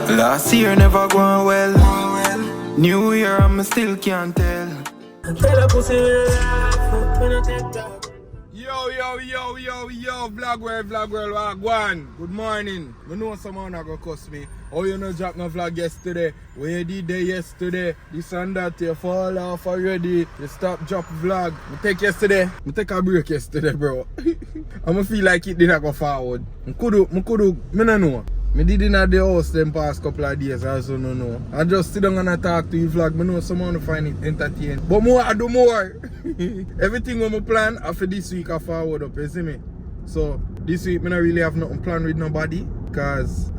Last year never gone well. New year I still can't tell. Yo, vlog world, wagwan. Good morning. I know someone gonna cuss me. Oh, you know, drop no vlog yesterday. Where you did there yesterday? This and that, you fall off already. You stop drop vlog. I take a break yesterday, bro. I'ma feel like it didn't go forward. I don't know. I did in the house them past couple of days, I also don't know. I just sit down and talk to you vlog. I know someone find it entertaining. But more, I do more. Everything on my plan after this week I forward up, you see me? So this week I don't really have nothing planned with nobody because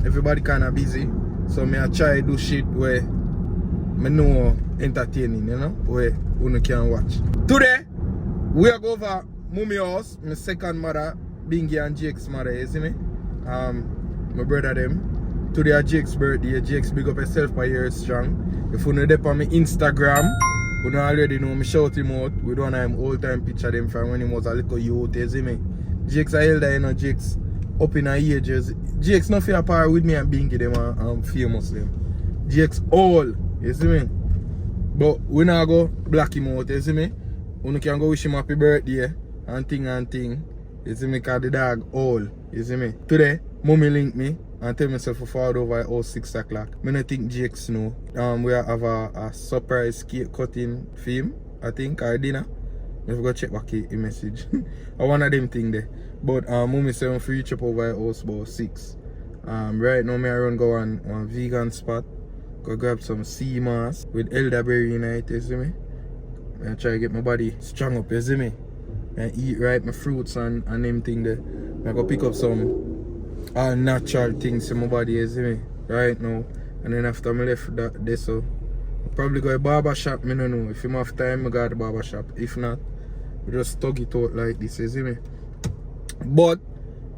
everybody kinda busy. So I try to do shit where I know entertaining, you know, where you can watch. Today we are going over Mummy house, my second mother, Bingy and Jake's mother, you see me? My brother them. Today is Jake's birthday. Jake's big up yourself by years strong. If you know them on my Instagram, you know already know me shout him out. We don't have him all time picture them from when he was a little youth, you see me? Jake's a elder, you know, Jake's up in our ages. Jake's not fair par with me and Bingy them and famous them. Jake's all, you see me? But we not go black him out, you see me? You can go wish him happy birthday and thing. You see me, cause the dog all, you see me? Today, Mummy link me and tell myself to forward over at 6 o'clock. I don't think Jake's know. We have a surprise cake cutting film, I think, or dinner. I go check back the message. I one of them thing there. But Mummy said I'm free trip over at house about 6. Right now, I run go on vegan spot. Go grab some sea moss with elderberry in it, you see me? I try to get my body strong up, you see me? And eat right my fruits and them thing there. I go pick up some natural things in my body, you see me? Right now. And then after I left that day, so I probably go to a barber shop, I don't know. If I have time, I go to the barber shop. If not, we just tug it out like this, you see me? But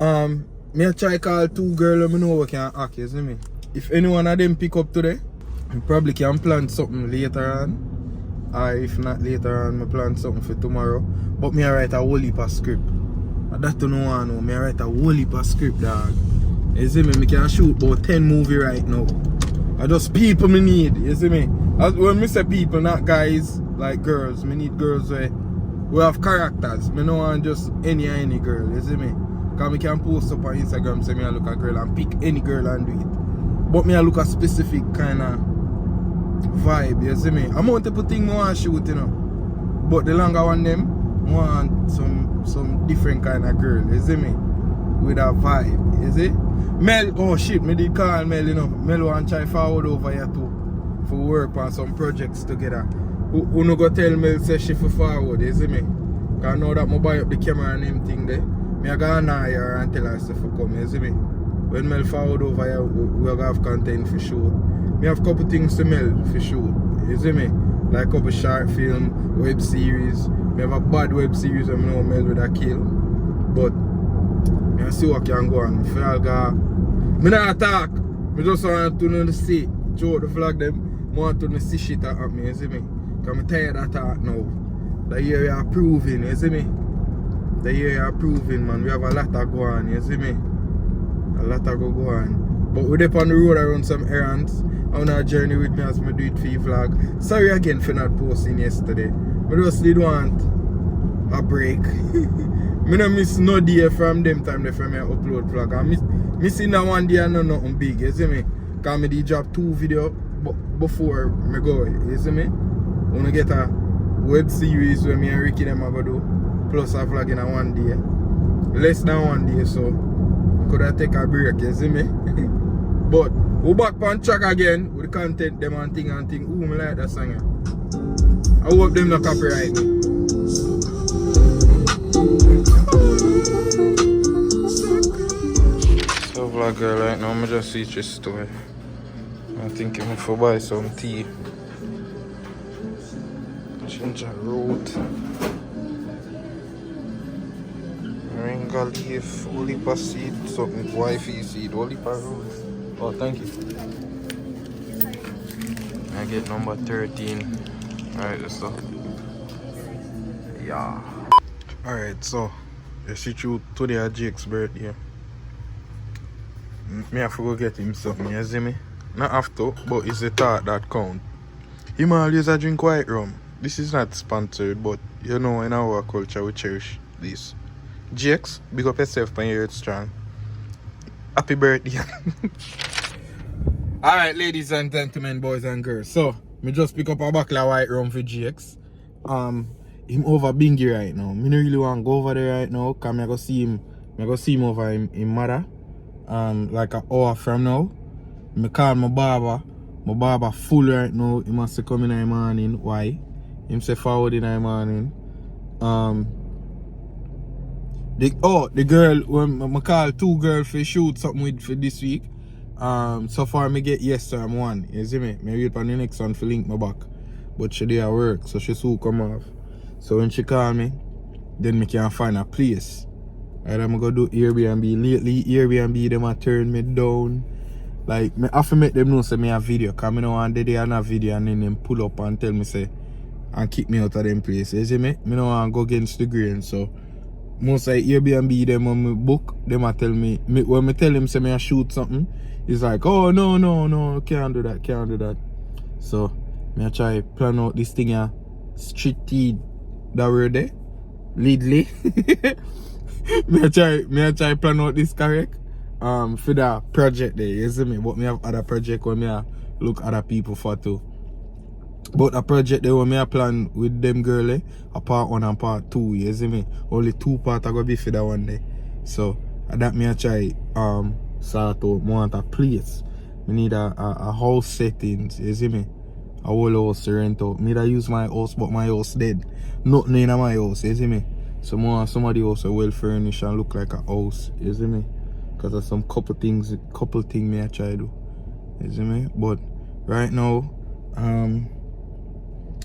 I try call 2 girls I know we can act, you see me? If any one of them pick up today, I probably can plan something later on. Or if not later on, I plan something for tomorrow. But I write a whole heap of script. That don't know I know. I write a whole heap of script, dog. You see me? I can shoot about 10 movies right now. I just people I need, you see me? When I say people, not guys, like girls. I need girls where we have characters. I don't want just any girl, you see me? Because I can post up on Instagram, say I look a girl and pick any girl and do it. But I look a specific kind of vibe, you see me? I'm multiple things I want to shoot, you know. But the longer one them, I want some different kind of girl, you see me? With a vibe, you see? Mel, oh shit, me did call Mel, you know. Mel want to try forward over here too. For work on some projects together. Who no go tell Mel say she for forward, you see me? Because I know that I buy up the camera and them thing there. Me I go on here and tell her to come, you see me? When Mel forward over here, we will have content for sure. Me have couple things to Mel for sure, you see me? Like couple short film, web series. Me have a bad web series and I know Mel with a kill. But I see what can go on. If y'all go, me not talk. Me just want to see. Throughout the vlog them, I want to see shit at me, you see me? Because I'm tired of talk now. The year you are proving, you see me? The year you are proving, man. We have a lot to go on, you see me? A lot to go on. But we're up on the road around some errands. On a journey with me as I do it for you vlog. Sorry again for not posting yesterday. I just did want a break. I don't miss no day from them time they from me upload vlog. I'm missing that one day and nothing big, you see me? Because I did drop 2 videos before I go, you see me? I want to get a web series where me and Ricky them are going to do. Plus a vlog in a 1 day. Less than 1 day, so I could have take a break, you see me? But we back on track again with the content them and thing. Ooh, I like that song. I hope them not copyright me. So vlogger right now, I just reached the store. I think I'm for buy some tea. Ginger root. Moringa leaf, olipa seed, something wifey seed, olipa root. Oh, thank you. I get number 13. Alright, so. Yeah. Alright, so. You see through today at Jake's birthday. me have to go get him something, you see me? Not have to, but it's the thought that count. Him always a drink white rum. This is not sponsored, but you know in our culture we cherish this. GX, big up yourself when you're strong. Happy birthday. Alright, ladies and gentlemen, boys and girls. So, me just pick up a bottle of white rum for GX. Him over Bingy right now. Me don't really want to go over there right now, cause I go see him over in mother. Like an hour from now. Me call my barber. My barber full right now. He must come in the morning. Why? Him say forward in the morning. The girl, when I call 2 girls for shoot something with for this week. So far me get yes sir, I'm one. You see me? Me wait for the next one for link my back. But she dey at work, so she soon come off. So when she call me, then me can find a place. Right, I'm gonna go do Airbnb. Lately, Airbnb them a turn me down. Like, me have to make them know say me a video. Cause me know one day they have a video and then them pull up and tell me say and kick me out of them places. You see me? Me know want go against the grain. So most like Airbnb them when me book, them a tell me, when me tell them say me a shoot something, it's like, oh no, can't do that. So me a try plan out this thing a street that word there. Leadly. me a try plan out this correct. For the project there, you see me? But me have other project where me a look other people for too. But a project there where me a plan with them girl, a part 1 and part 2, you see me? Only 2 parts are gonna be for that one day. So that me a try sort out more a place. Me need a house settings, you see me? A whole house to rent out. Me da use my house, but my house dead. Nothing in my house, you see me? So more somebody else well furnished and look like a house, you see me? Cause of some couple things me I try to do. You see me? But right now,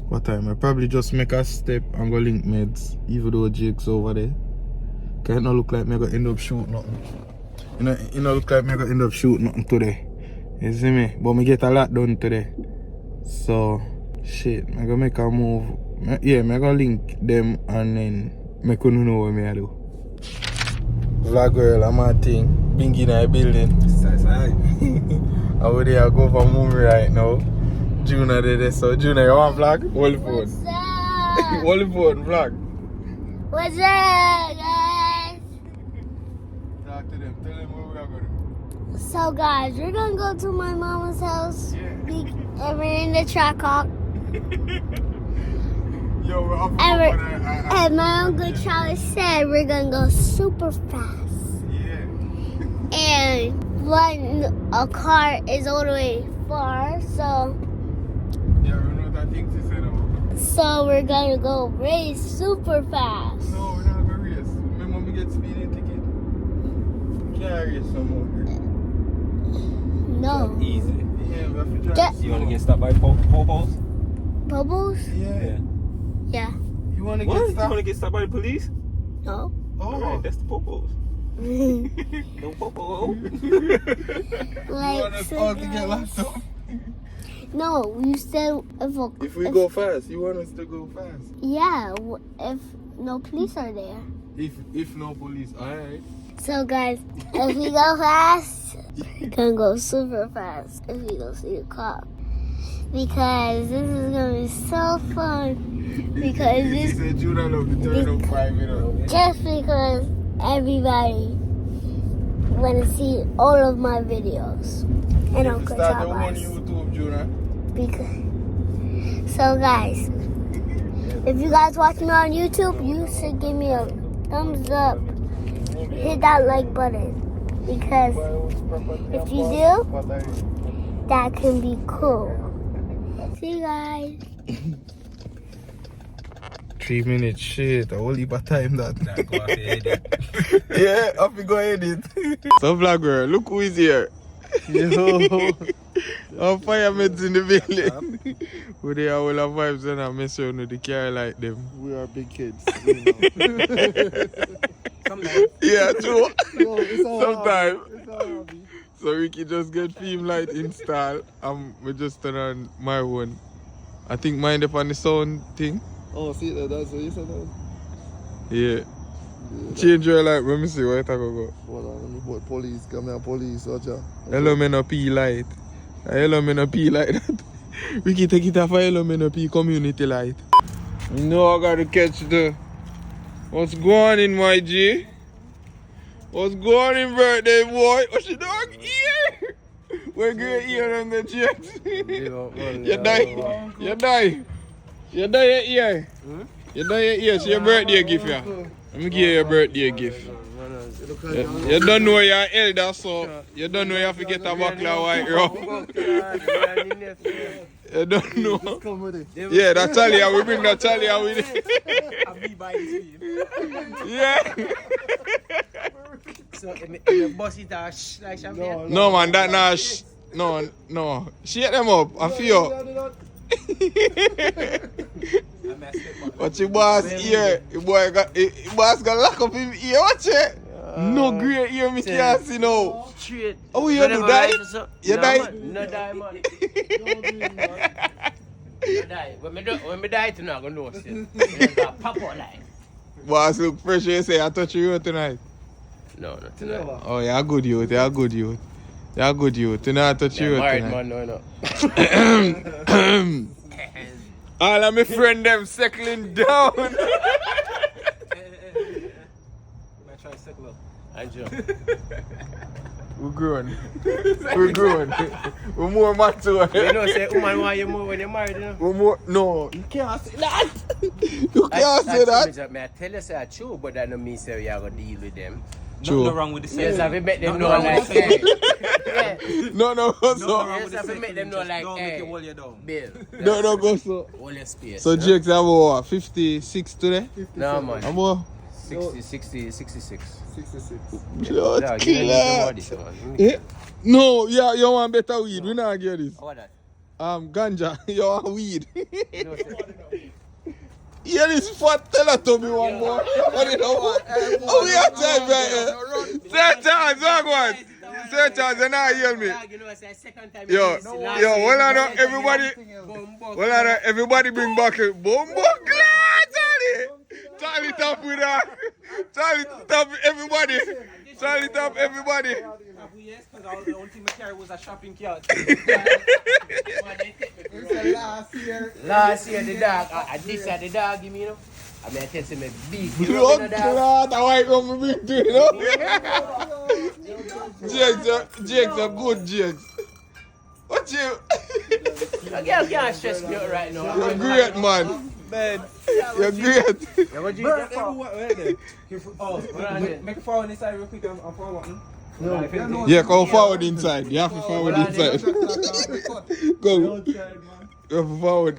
what time? I probably just make a step and go link meds, even though Jake's over there. Cause it not look like me gonna end up shooting nothing. It not look like me gonna end up shooting nothing today. You see me? But me get a lot done today. So shit, I gonna make a move. Yeah, I gonna link them and then make you know what me I do. Vlog girl, I'm a thing. Bingy in the building. Over there, I go for movie right now. Juna did this. So, Juna, you want vlog? Hold the phone. What's up? Hold the phone, vlog. What's up, guys? Talk to them. Tell them what we are going to do. So, guys, we're gonna go to my mama's house. Yeah. And we're in the track hawk. Yo, we're up And my uncle Charlie said we're gonna go super fast. Yeah. And when a car is all the way far, so Yeah, we know that thing to say now. so we're gonna go race super fast. No, we're not going to race. Remember when we get speeding ticket? Can't race no more. No. Easy. Yeah, we have to drive. You want to get stopped by popos? Bubbles? Yeah. Yeah. You want to What? get You stopped? want to get stopped by the police? No. Alright, that's the popos. No popo. You want us all to get locked up? No, you said If we go fast, you want us to go fast? Yeah, if no police are there. If no police, alright. So guys, if we go fast, we're gonna go super fast if we don't see the cop. Because this is gonna be so fun. Because He this said you don't have to turn up 5 minutes. just because everybody wanna see all of my videos. And If you Uncle start your own Trabass. YouTube, Juna. Because so guys, if you guys watch me on YouTube, you should give me a thumbs up. Hit that like button. Because if you do, that can be cool. See you guys. 3 minutes, shit. I will leave a time that. Nah, go off your edit. Yeah, up you go edit. So vlogger, look who is here. Yo. Our firemen's in the building. We they have all our vibes and I mess around with the car like them. We are big kids. Sometimes. Yeah, true. No, it's all Sometimes. hobby. It's all hobby. So we can just get film light installed and we just turn on my one. I think mine up on the sound thing. Oh, see, that's what you said. Yeah. Change your light, let me see where it go. Hold on, let me put police. Come here, police, Roger. Hello, me no P light. Hello, me no P light. Ricky, take it off. Hello, me no P community light. You know I gotta catch the. What's going on in my G? What's going on in birthday boy? What's your dog ear? We're good ear on the chest. You die. You die. You die your ear. You die your ear. It's your birthday gift, yeah. Let me give you your birthday gift. You don't know you're elder, so you don't know you have to get a buckle of white rum. You don't know. Come with it. Yeah, that's Talia. We bring that Talia with it. Yeah. So, you bust it out like champagne? No, man, that nah. No. Shake them up. I feel. But your boss ear, your boss got lock up his ear. Watch it. No great ear, me can't see now. Straight. Oh, you do that? You die? No die, man. No die. When me die tonight, I'm going to know still. It's got pop out like. Boss look fresh, you say I touch you tonight. No, not tonight. Oh, you're good youth, you're good youth. You're good youth. Tonight I touch you Married tonight. man, no. All of my friends them settling down. We're growing. We're growing. We're more mature. You know, say, woman, why you more when you're married, you know? We're more. No, you can't say that. You can't say that. I tell you, say, true, but that don't mean say you are going to deal with them. True. Nothing wrong with the Yes, same. have you met them know like, hey. No, so. Yes, have you met them know like, Don't make hey, you hold you down. Bill, No, go so. hold your space. So Jake's have what, 56 today? No, man. How about? 66. 66. Lord, Yeah, killer. give me this one. Eh? No, yeah, you want better weed. We not get this. What that? Ganja. You want weed. You know, Yeah, this fat teller to me one more. What you know what? Oh, we are time right here. Say Charles, walk one. Say Charles, you not hear me. you know, it's the second time. Yo, well I know everybody bring buckle. Boom, buckle, Charlie top with that. Charlie top everybody. Charlie top everybody. Yes, because the only thing I carried was a shopping cart. Last year, the dog, this year, the dog give me, you know. I mean, I tell him, beef. You know, Look, the dog. the white one bring to you know. Jake's a good Jakes. What you? A girl can't stress me out right now. You're great, man. Man. You're great. Yeah, what you Bert, where there? Oh, make a forward inside real quick. I'm forward. Yeah, come forward inside. You have to forward inside. Go. You have to forward.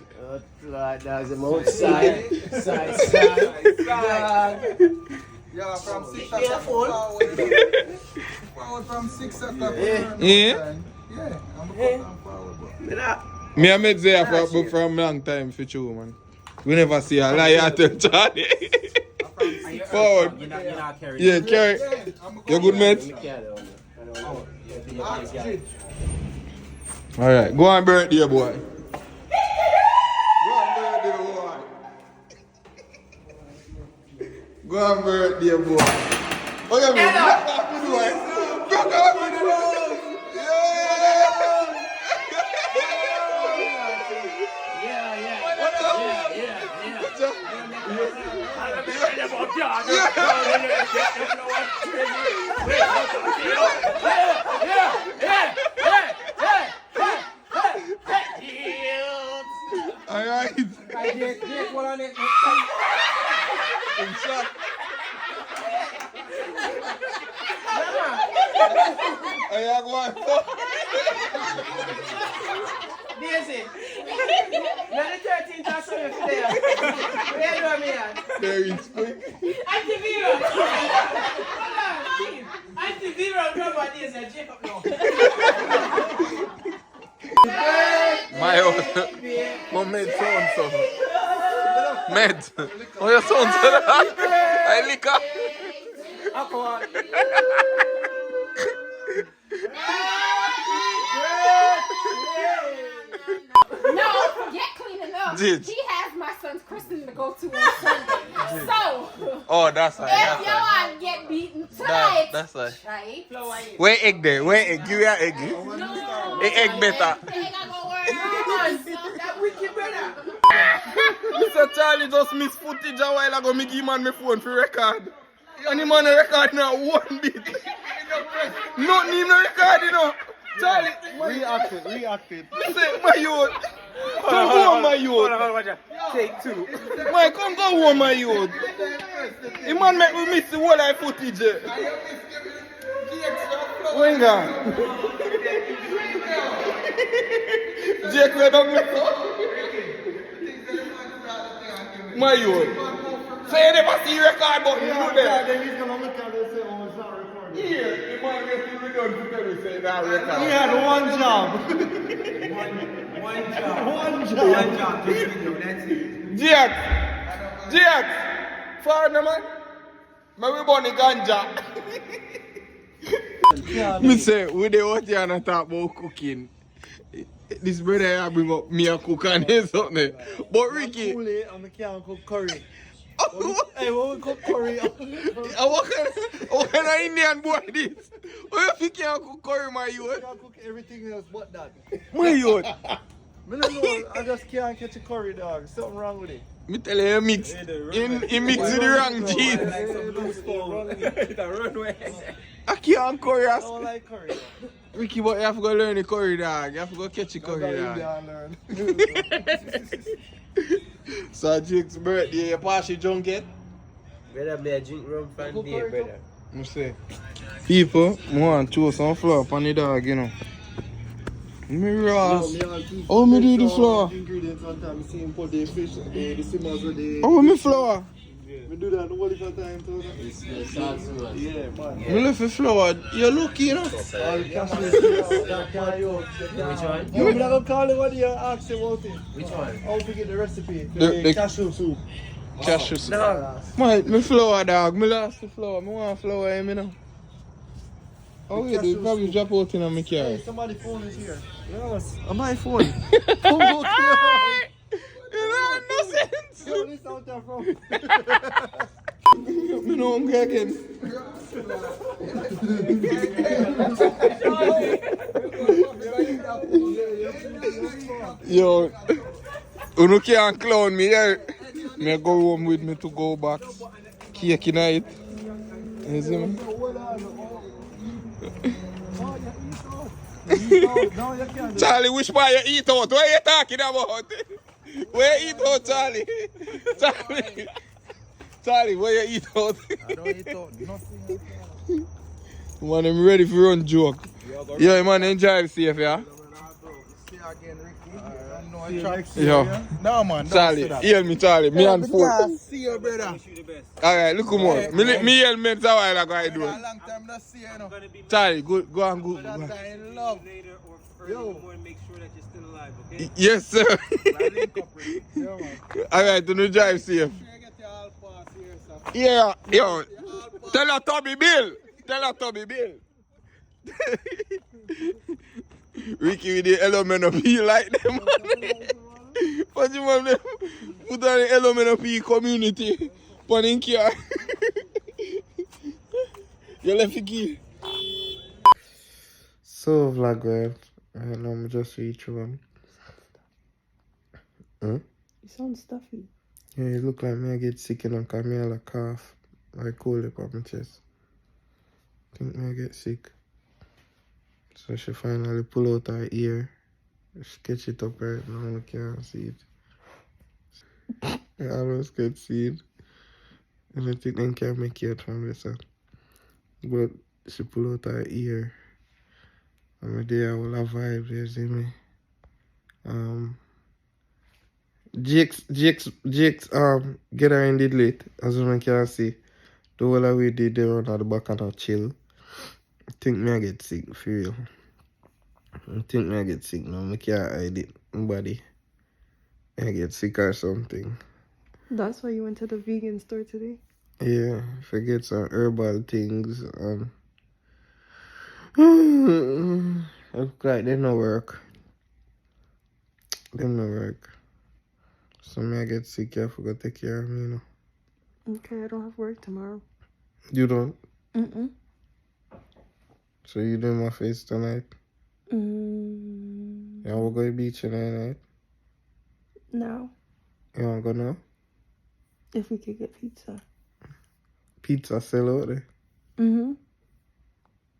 That's him outside. Yeah, from 6 o'clock forward from 6 o'clock. Yeah? Yeah, I'm forward. Me and Med there from long time for you, man. We never see a lie at them, Charlie. Forward. You're not carrying. Yeah, carry. You good, mate? Alright, go on birthday, boy. Go on birthday, boy. Go on birthday, boy. Oh, yeah, man. Back up with the nose. Alright. Jake, what on it? In shot. I go on. Daisy. Now the 13th or something today. Where you doing, man? There is quick. Antiviro. Antiviro, come on, Daisy. Jake up now. My own made sound so. Med. Oh, your sound so that. I lick up. Alcohol. No, forget cleaning up. Did. He has my son's christening to go to on Sunday. Jig. So, Oh, that's right. if That's you right. want to get beaten tonight, That's right. right? Where egg there? Where egg? Give me an egg. No. Egg better. The egg I go work. That wicked better. Mr. Charlie just missed footage a while ago. Me give man my phone for record. And the man record now one bit. Nothing in the record, you know. Charlie, Reacted. me say, my youth. Come home, my youth. Take two. My, come go home, my youth. The man make me miss the whole life footage. When gone? Jake, we don't miss out. My youth. So you never see record button, you know that? Then he's gonna look at it and say, oh, it's not recording. Yeah, the man gets to be done to tell me say that record. He had one job. One job. Jack, foreigner man. Man, we born in ganja. Me say, we dey out here and talk about cooking. This brother here bring up me a cook and something. But Ricky, And I can't cook curry. Hey, when we cook curry, what kind of Indian boy this? What if you can't cook curry, my I youth? can't cook everything else but that. My youth. I don't know, I just can't catch a curry, dog. Something wrong with it. Me tell you, you mix. He mix with the wrong cheese. I can't curry. I don't like curry. Ricky, but you have to go learn the curry, dog. You have to go catch the curry, dog. So Jake's birthday, you pass your junket? Brother, me a drink rum from there, brother. I say, people, I want to throw some flour on the dog, you know. Me Ross. How me do the flour? Ingredients one time, see him put the fish, the simmers with the... How me flour? We do that all the time too. It's the sauce one. Yeah, man. Me left the flour. You're lucky, you know. All cashews, that carry out. Which one? Yo, I'm not gonna call it what you ask about it. Which one? How to get the recipe? The- cashew soup. Cashews. No. Me flour, dog. Me lost the flour. Me want flour, you know. Oh, yeah, they probably drop out in my car. Hey, somebody's phone is here. Yes, on my phone. Come look here. You know, no sense. Yo, this out there from. Me know I'm again. Yo, you can't clown me, yeah. Me go home with me to go back. Cake in it. You see me? No, you can't. Charlie, which part you eat out? What you talking about? Where you eat out, Charlie? Charlie, where you eat out? I don't eat out nothing. Man, I'm ready for run joke. Yeah, man, enjoy safe, yeah? See you again, Ricky. Yo, No, man. Charlie, hear me, Charlie. Me and phone. See you, brother. Alright, look more. Me helmet a while ago I do A it. long time not see you, you know. Charlie, go and go. That I in love. Yo. Yes, sir. I link up with you. Yo, man. Alright, do not drive safe. Sure you get your all pass here, sir. Yeah, yo. Tell her Tommy Bill. Tell her Tommy Bill. Ricky with the element of P like them. What you want them? Put on the element of P community. Put in car. You left the key. So vlog well. Right now I'm just reach home. Huh? You sound stuffy. Yeah, it look like me I get sick and cause me have a cough. Like cold up on my chest. Think me I get sick. So she finally pull out her ear. Sketch it up right now, I can't see it. I almost can't see it. And I think they can make it from this one. But she pull out her ear. I'm there, all a vibe, you see me? Jakes, get her in the late, as you can see. The whole way they run at the back and I chill. I think me I get sick, for real. I think me I get sick now, I can't hide it, nobody. I get sick or something. That's why you went to the vegan store today? Yeah, forget some herbal things and look like they no work. Them no work. So me I get sick, I forgot to take care of me, you know. Okay, I don't have work tomorrow. You don't? Mm-mm. So you doing my face tonight? Mm, Yeah, we'll go to the beach tonight. no. You wanna go now? If we could get pizza. Pizza sell out there. Mm-hmm.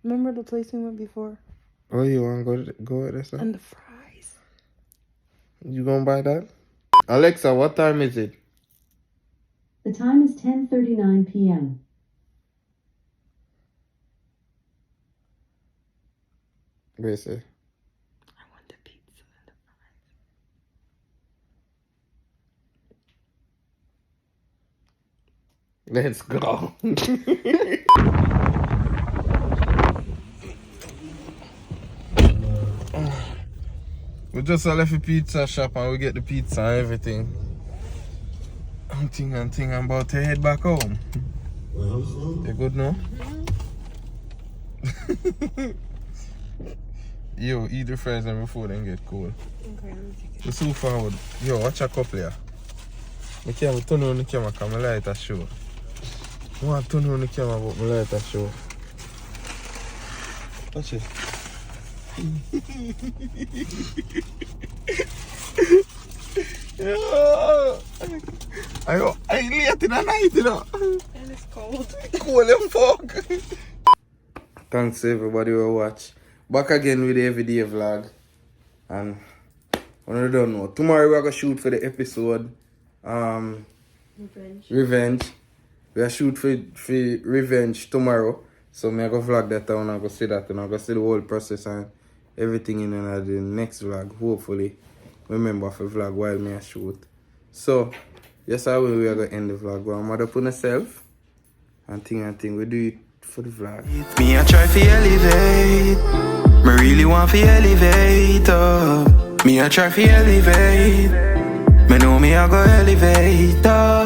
Remember the place we went before? Oh, you wanna go there, sir? And the fries. You gonna buy that? Alexa, what time is it? The time is 10:39 p.m. What you say? I want the pizza and the fries. Let's go. We just left the pizza shop and we get the pizza and everything. I'm thinking I'm about to head back home. You good now? Yo, eat the fries and before then get cold. Okay, let me take it. The so forward. Yo, watch a couple here. I can't turn on the camera because my light a show. I want to turn on the camera but my light a show. Watch it. I late in the night, you know. And it's cold. Cold as fuck. Thanks everybody who watch. Back again with the everyday vlog. And I don't know. Tomorrow we're gonna shoot for the episode. Revenge. We are shoot for Revenge tomorrow. So I'm gonna vlog that and I'm gonna see that and I'm gonna see the whole process and everything in the next vlog, hopefully. Remember for vlog while me I shoot. So yes, I will. We are gonna end the vlog. Go mother up on yourself and thing. We do it for the vlog. Me I try to elevate. Me really want to elevate up. Me I try to elevate. Me know me I go elevate up.